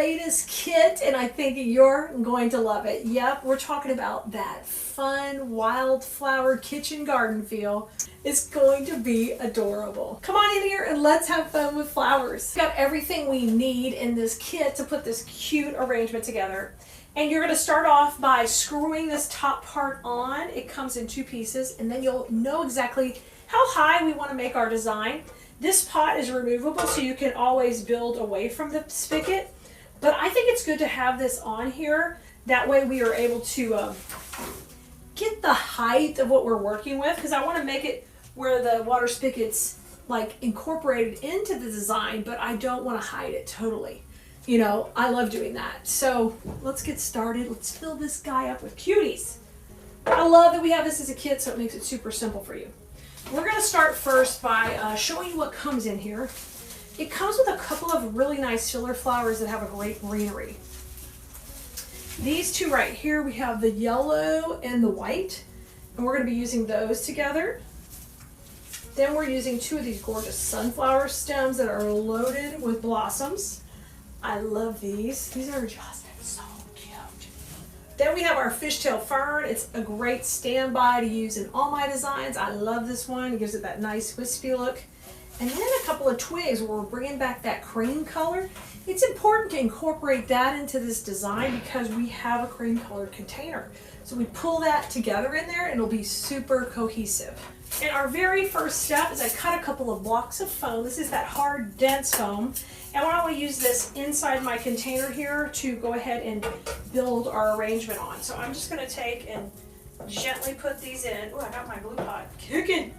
latest kit, and I think you're going to love it. Yep, we're talking about that fun wildflower kitchen garden feel. It's going to be adorable. Come on in here and let's have fun with flowers. We've got everything we need in this kit to put this cute arrangement together. And you're going to start off by screwing this top part on. It comes in 2 pieces, and then you'll know exactly how high we want to make our design. This pot is removable, so you can always build away from the spigot. But I think it's good to have this on here. That way we are able to get the height of what we're working with, because I want to make it where the water spigot's like incorporated into the design, but I don't want to hide it totally. You know, I love doing that. So let's get started. Let's fill this guy up with cuties. I love that we have this as a kit, so it makes it super simple for you. We're going to start first by showing you what comes in here. It comes with a couple of really nice filler flowers that have a great greenery. These 2 right here, we have the yellow and the white, and we're going to be using those together. Then we're using 2 of these gorgeous sunflower stems that are loaded with blossoms. I love these. These are just so cute. Then we have our fishtail fern. It's a great standby to use in all my designs. I love this one. It gives it that nice wispy look. And then a couple of twigs where we're bringing back that cream color. It's important to incorporate that into this design because we have a cream colored container. So we pull that together in there and it'll be super cohesive. And our very first step is I cut a couple of blocks of foam. This is that hard, dense foam. And I want to use this inside my container here to go ahead and build our arrangement on. So I'm just going to take and gently put these in. Oh, I got my glue pot kicking.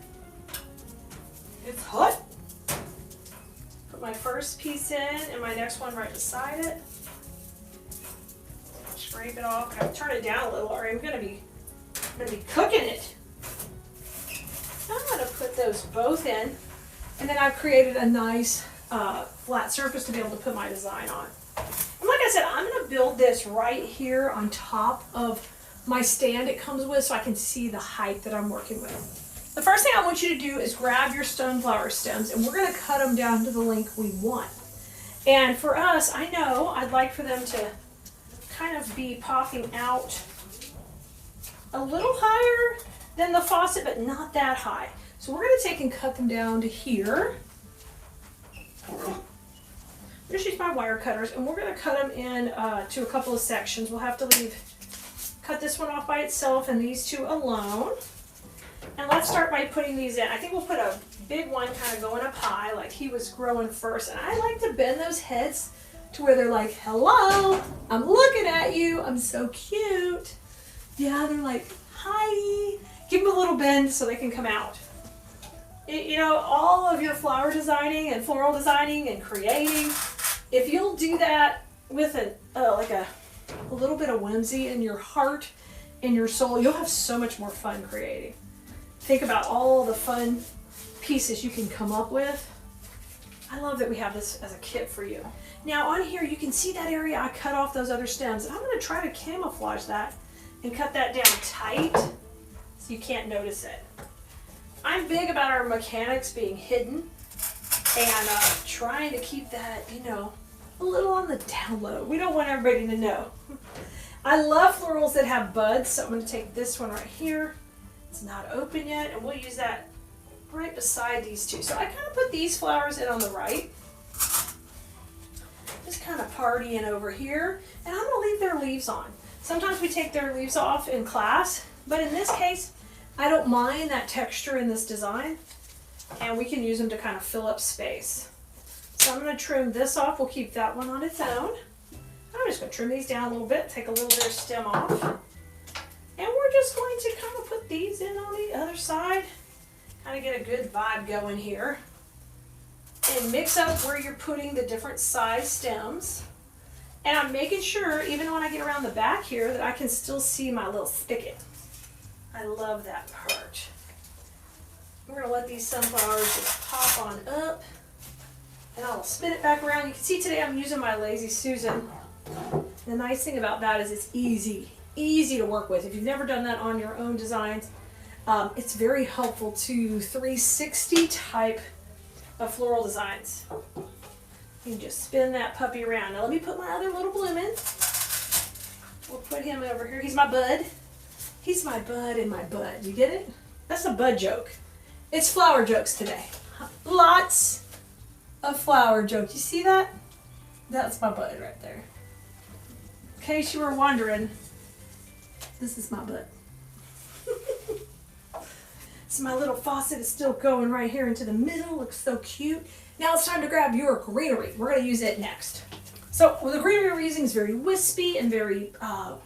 It's hot. Put my first piece in and my next one right beside it. Scrape it off. I'm going to turn it down a little or I'm going to be cooking it. I'm going to put those both in, and then I've created a nice flat surface to be able to put my design on. And like I said, I'm going to build this right here on top of my stand it comes with so I can see the height that I'm working with. The first thing I want you to do is grab your sunflower stems, and we're going to cut them down to the length we want. And for us, I know I'd like for them to kind of be popping out a little higher than the faucet, but not that high. So we're going to take and cut them down to here. Just use my wire cutters, and we're going to cut them in to a couple of sections. We'll have to cut this one off by itself and these 2 alone. And let's start by putting these in. I think we'll put a big one kind of going up high, like he was growing first. And I like to bend those heads to where they're like, hello, I'm looking at you. I'm so cute. Yeah, they're like, hi. Give them a little bend so they can come out. You know, all of your flower designing and floral designing and creating, if you'll do that with like a little bit of whimsy in your heart and your soul, you'll have so much more fun creating. Think about all the fun pieces you can come up with. I love that we have this as a kit for you. Now on here, you can see that area I cut off those other stems, and I'm going to try to camouflage that and cut that down tight so you can't notice it. I'm big about our mechanics being hidden and trying to keep that, you know, a little on the down low. We don't want everybody to know. I love florals that have buds, so I'm going to take this one right here. It's not open yet, and we'll use that right beside these 2. So I kind of put these flowers in on the right. Just kind of partying over here, and I'm going to leave their leaves on. Sometimes we take their leaves off in class, but in this case, I don't mind that texture in this design, and we can use them to kind of fill up space. So I'm going to trim this off. We'll keep that one on its own. I'm just going to trim these down a little bit, take a little bit of stem off. And we're just going to kind of put these in on the other side, kind of get a good vibe going here. And mix up where you're putting the different size stems. And I'm making sure, even when I get around the back here, that I can still see my little spigot. I love that part. We're going to let these sunflowers just pop on up. And I'll spin it back around. You can see today I'm using my Lazy Susan. The nice thing about that is it's easy to work with. If you've never done that on your own designs, it's very helpful to 360 type of floral designs. You can just spin that puppy around. Now let me put my other little bloom in. We'll put him over here. He's my bud. He's my bud and my bud. You get it? That's a bud joke. It's flower jokes today. Lots of flower jokes. You see that? That's my bud right there. In case you were wondering, this is my bud. So my little faucet is still going right here into the middle. Looks so cute. Now it's time to grab your greenery. We're going to use it next. So the greenery we're using is very wispy and very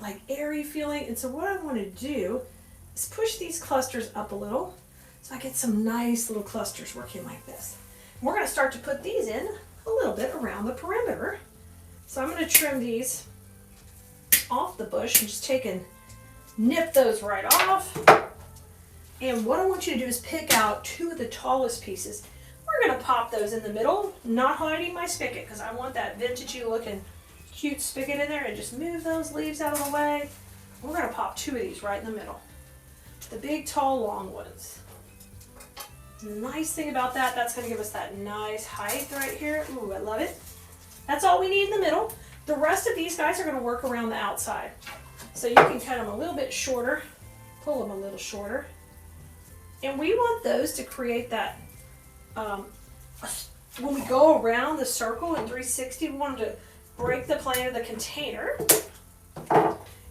like airy feeling. And so what I want to do is push these clusters up a little so I get some nice little clusters working like this. And we're going to start to put these in a little bit around the perimeter. So I'm going to trim these off the bush and just take and nip those right off. And what I want you to do is pick out 2 of the tallest pieces. We're going to pop those in the middle, not hiding my spigot because I want that vintagey looking cute spigot in there, and just move those leaves out of the way. We're going to pop 2 of these right in the middle. The big, tall, long ones. The nice thing about that, that's going to give us that nice height right here. Ooh, I love it. That's all we need in the middle. The rest of these guys are going to work around the outside. So you can cut them a little bit shorter, pull them a little shorter. And we want those to create that, when we go around the circle in 360, we want them to break the plane of the container.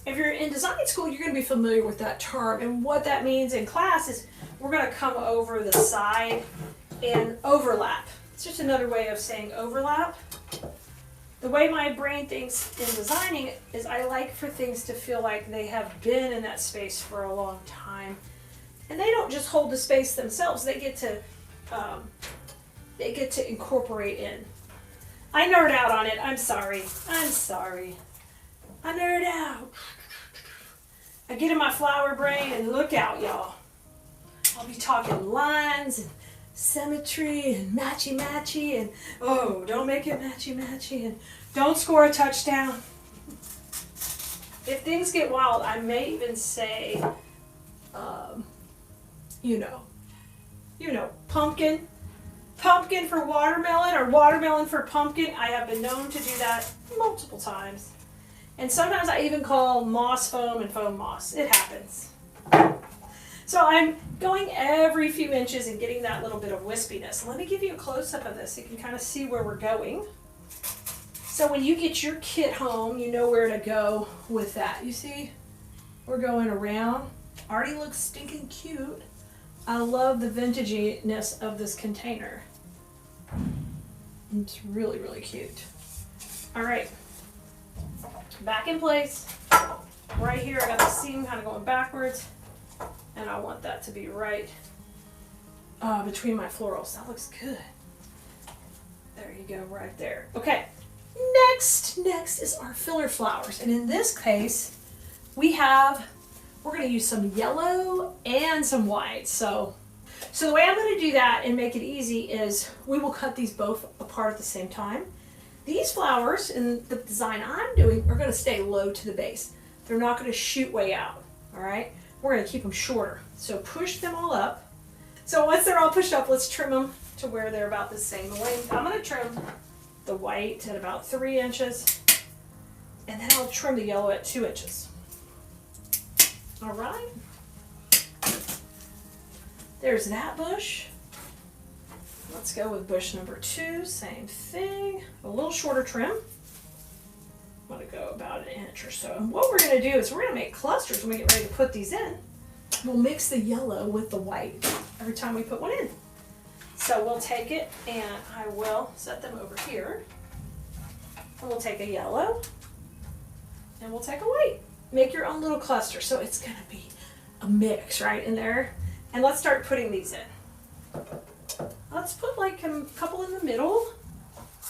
If you're in design school, you're going to be familiar with that term. And what that means in class is we're going to come over the side and overlap. It's just another way of saying overlap. The way my brain thinks in designing is I like for things to feel like they have been in that space for a long time. And they don't just hold the space themselves, they get to incorporate in. I nerd out on it, I'm sorry. I nerd out. I get in my flower brain and look out, y'all. I'll be talking lines and symmetry and matchy-matchy and, oh, don't make it matchy-matchy and don't score a touchdown. If things get wild, I may even say, pumpkin for watermelon or watermelon for pumpkin. I have been known to do that multiple times. And sometimes I even call moss foam and foam moss. It happens. So I'm going every few inches and getting that little bit of wispiness. Let me give you a close-up of this so you can kind of see where we're going. So when you get your kit home, you know where to go with that. You see? We're going around. Already looks stinking cute. I love the vintaginess of this container. It's really, really cute. All right. Back in place. Right here, I got the seam kind of going backwards. And I want that to be right between my florals. That looks good. There you go, right there. Okay. Next is our filler flowers. And in this case, we're going to use some yellow and some white. So the way I'm going to do that and make it easy is we will cut these both apart at the same time. These flowers in the design I'm doing are going to stay low to the base. They're not going to shoot way out, all right? We're going to keep them shorter. So push them all up. So once they're all pushed up, let's trim them to where they're about the same length. I'm going to trim the white at about 3 inches, and then I'll trim the yellow at 2 inches. All right. There's that bush. Let's go with bush number 2, same thing, a little shorter trim. I'm going to go about 1 inch or so. And what we're going to do is we're going to make clusters when we get ready to put these in. We'll mix the yellow with the white every time we put one in. So we'll take it and I will set them over here. And we'll take a yellow and we'll take a white. Make your own little cluster. So it's going to be a mix right in there. And let's start putting these in. Let's put like a couple in the middle,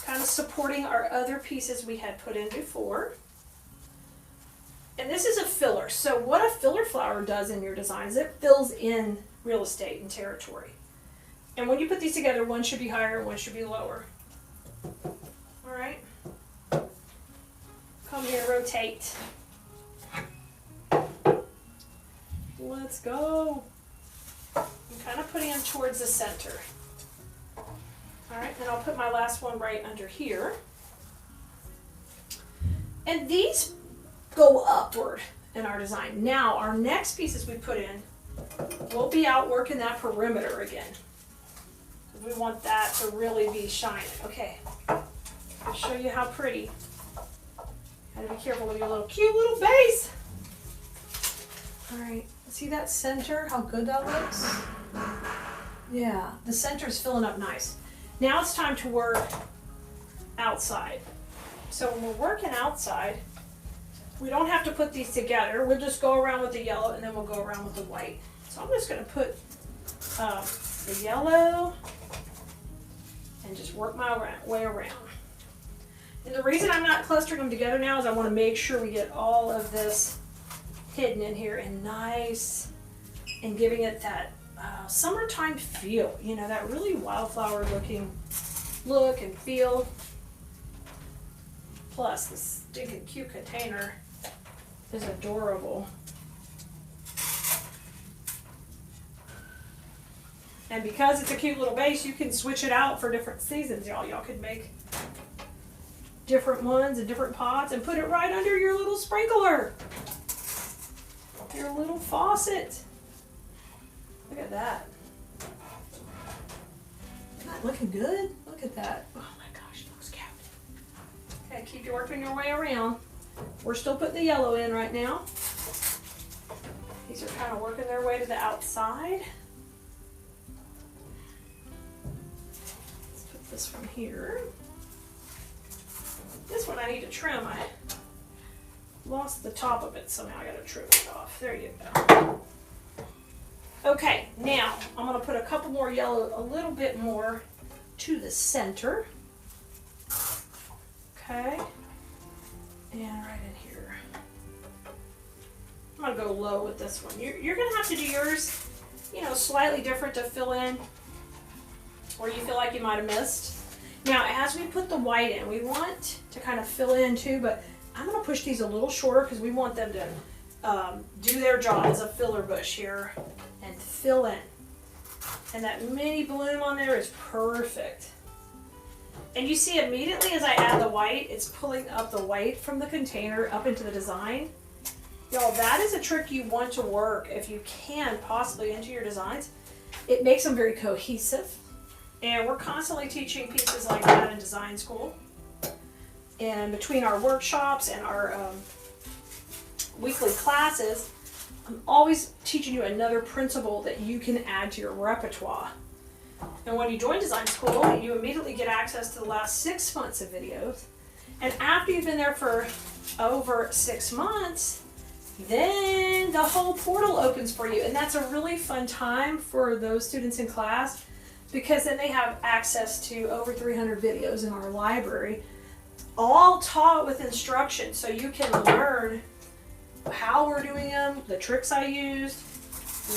kind of supporting our other pieces we had put in before. And this is a filler. So what a filler flower does in your design is it fills in real estate and territory. And when you put these together, one should be higher and one should be lower. All right. Come here, rotate. Let's go. I'm kind of putting them towards the center. All right, and I'll put my last one right under here. And these go upward in our design. Now, our next pieces we put in, we'll be out working that perimeter again. We want that to really be shining. Okay, I'll show you how pretty. Gotta be careful with your little cute little base. All right, see that center, how good that looks? Yeah, the center's filling up nice. Now it's time to work outside. So when we're working outside, we don't have to put these together. We'll just go around with the yellow and then we'll go around with the white. So I'm just gonna put the yellow and just work my way around. And the reason I'm not clustering them together now is I want to make sure we get all of this hidden in here and nice and giving it that summertime feel, you know, that really wildflower looking look and feel. Plus this stinking cute container is adorable. And because it's a cute little base, you can switch it out for different seasons, y'all. Y'all could make different ones in different pots and put it right under your little sprinkler. Your little faucet. Look at that. Isn't that looking good? Look at that. Oh my gosh, it looks cute. Okay, keep working your way around. We're still putting the yellow in right now. These are kind of working their way to the outside. Let's put this from here. This one I need to trim. I lost the top of it somehow. I gotta trim it off. There you go. Okay, now I'm gonna put a couple more yellow, a little bit more to the center. Okay, and right in here. I'm gonna go low with this one. You're gonna have to do yours, you know, slightly different to fill in where you feel like you might have missed. Now, as we put the white in, we want to kind of fill in too, but I'm gonna push these a little shorter because we want them to do their job as a filler bush here and fill in. And that mini bloom on there is perfect. And you see immediately as I add the white, it's pulling up the white from the container up into the design. Y'all, that is a trick you want to work if you can possibly into your designs. It makes them very cohesive. And we're constantly teaching pieces like that in design school. And between our workshops and our weekly classes, I'm always teaching you another principle that you can add to your repertoire. And when you join design school, you immediately get access to the last 6 months of videos. And after you've been there for over 6 months, then the whole portal opens for you. And that's a really fun time for those students in class, because then they have access to over 300 videos in our library, all taught with instruction, so you can learn how we're doing them, the tricks I used,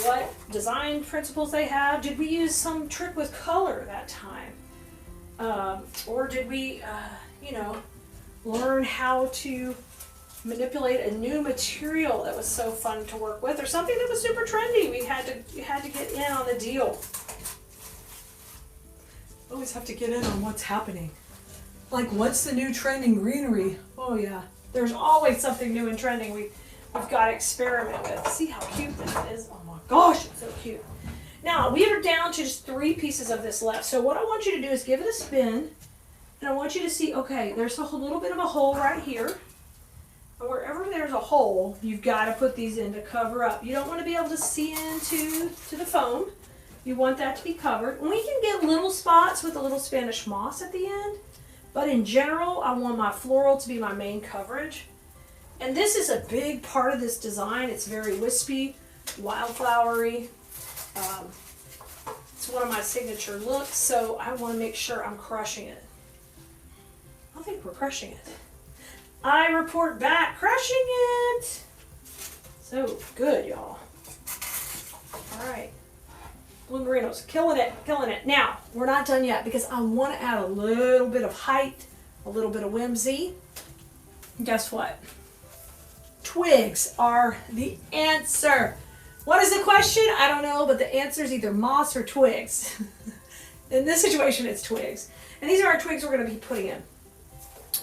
what design principles they have. Did we use some trick with color that time? Or did we, learn how to manipulate a new material that was so fun to work with, or something that was super trendy? You had to get in on the deal. Always have to get in on what's happening. Like, what's the new trend in greenery? Oh yeah, there's always something new and trending we've got to experiment with. See how cute this is? Oh my gosh, it's so cute. Now, we are down to just 3 pieces of this left. So what I want you to do is give it a spin, and I want you to see, okay, there's a little bit of a hole right here. And wherever there's a hole, you've got to put these in to cover up. You don't want to be able to see into the foam. You want that to be covered. And we can get little spots with a little Spanish moss at the end. But in general, I want my floral to be my main coverage. And this is a big part of this design. It's very wispy, wildflowery. It's one of my signature looks, so I want to make sure I'm crushing it. I think we're crushing it. I report back, crushing it. So good, y'all. All right. Blue Merinos, killing it, killing it. Now, we're not done yet because I want to add a little bit of height, a little bit of whimsy. And guess what? Twigs are the answer. What is the question? I don't know, but the answer is either moss or twigs. In this situation, it's twigs. And these are our twigs we're going to be putting in.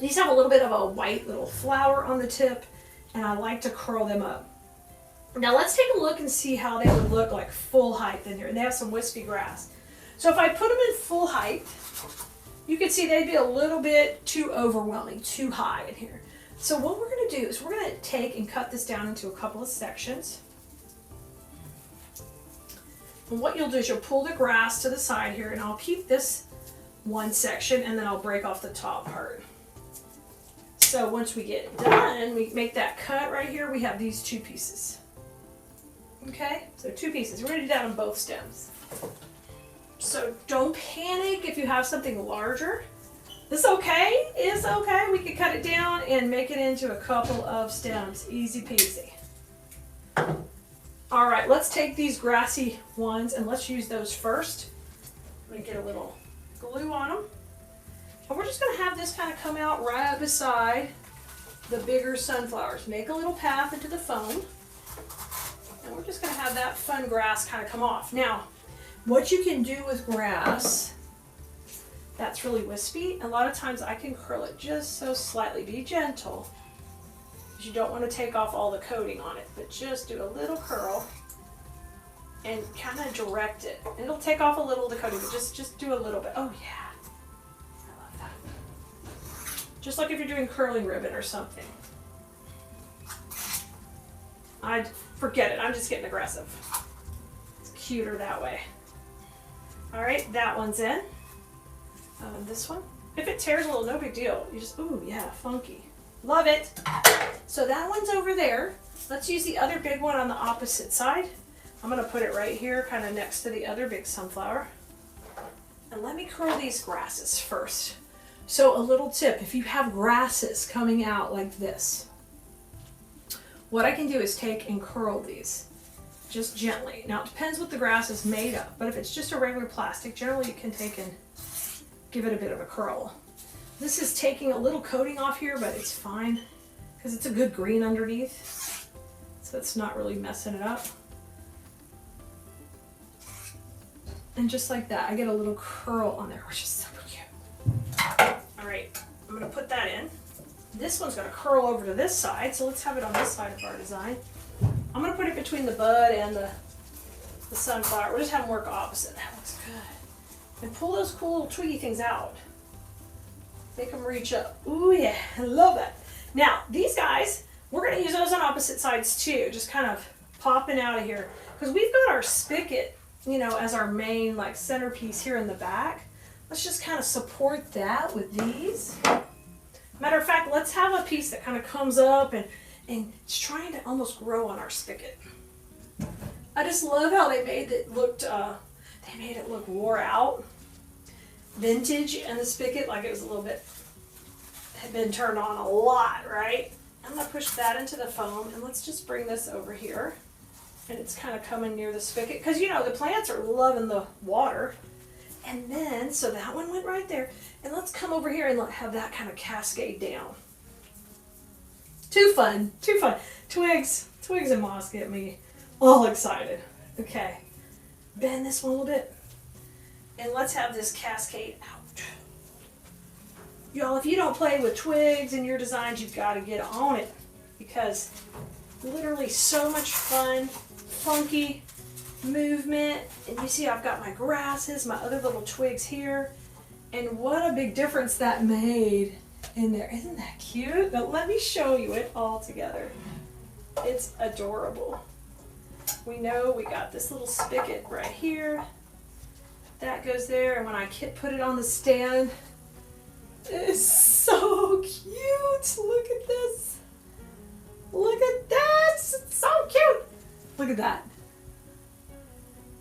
These have a little bit of a white little flower on the tip, and I like to curl them up. Now let's take a look and see how they would look like full height in here. And they have some wispy grass. So if I put them in full height, you can see they'd be a little bit too overwhelming, too high in here. So what we're going to do is we're going to take and cut this down into a couple of sections. And what you'll do is you'll pull the grass to the side here, and I'll keep this one section, and then I'll break off the top part. So once we get done, we make that cut right here, we have these two pieces. Okay, so two pieces. We're going to do that on both stems. So don't panic if you have something larger. It's okay. It's okay. We can cut it down and make it into a couple of stems. Easy peasy. All right, let's take these grassy ones and let's use those first. I'm going to get a little glue on them. And we're just going to have this kind of come out right beside the bigger sunflowers. Make a little path into the foam. And we're just going to have that fun grass kind of come off. Now, what you can do with grass that's really wispy, a lot of times I can curl it just so slightly. Be gentle, because you don't want to take off all the coating on it, but just do a little curl and kind of direct it. And it'll take off a little of the coating, but just do a little bit. Oh yeah, I love that. Just like if you're doing curling ribbon or something. I'd forget it, I'm just getting aggressive. It's cuter that way. All right, that one's in. This one, if it tears a little, no big deal. You just, ooh, yeah, funky. Love it. So that one's over there. Let's use the other big one on the opposite side. I'm gonna put it right here, kind of next to the other big sunflower. And let me curl these grasses first. So a little tip, if you have grasses coming out like this, what I can do is take and curl these. Just gently. Now it depends what the grass is made of, but if it's just a regular plastic, generally you can take and give it a bit of a curl. This is taking a little coating off here, but it's fine because it's a good green underneath, so it's not really messing it up. And just like that, I get a little curl on there, which is super cute. All right, I'm gonna put that in. This one's gonna curl over to this side, so let's have it on this side of our design. I'm gonna put it between the bud and the sunflower. We'll just have them work opposite. That looks good. And pull those cool little twiggy things out. Make them reach up. Ooh yeah, I love that. Now, these guys, we're gonna use those on opposite sides too, just kind of popping out of here. Because we've got our spigot, you know, as our main like centerpiece here in the back. Let's just kind of support that with these. Matter of fact, let's have a piece that kind of comes up and it's trying to almost grow on our spigot. I just love how they made it looked, they made it look wore out, vintage, and the spigot like it was a little bit, had been turned on a lot, right? I'm gonna push that into the foam, and let's just bring this over here. And it's kind of coming near the spigot, because you know, the plants are loving the water. And then, so that one went right there. And let's come over here and have that kind of cascade down. Too fun, too fun. Twigs and moss get me all excited. Okay, bend this one a little bit. And let's have this cascade out. Y'all, if you don't play with twigs in your designs, you've got to get on it. Because literally so much fun, funky movement. And you see I've got my grasses, my other little twigs here. And what a big difference that made in there. Isn't that cute? Now let me show you it all together. It's adorable. We know we got this little spigot right here. That goes there, and when I put it on the stand, it's so cute. Look at this. Look at this. It's so cute. Look at that.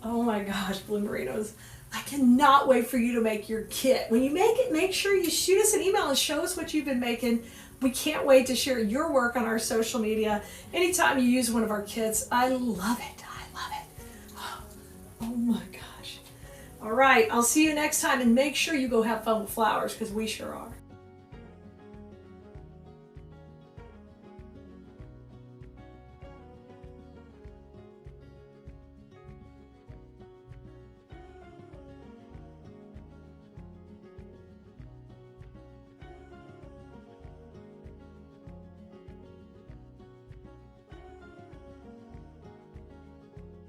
Oh my gosh, Blue Merinos. I cannot wait for you to make your kit. When you make it, make sure you shoot us an email and show us what you've been making. We can't wait to share your work on our social media. Anytime you use one of our kits, I love it. I love it. Oh my gosh. All right, I'll see you next time, and make sure you go have fun with flowers, because we sure are.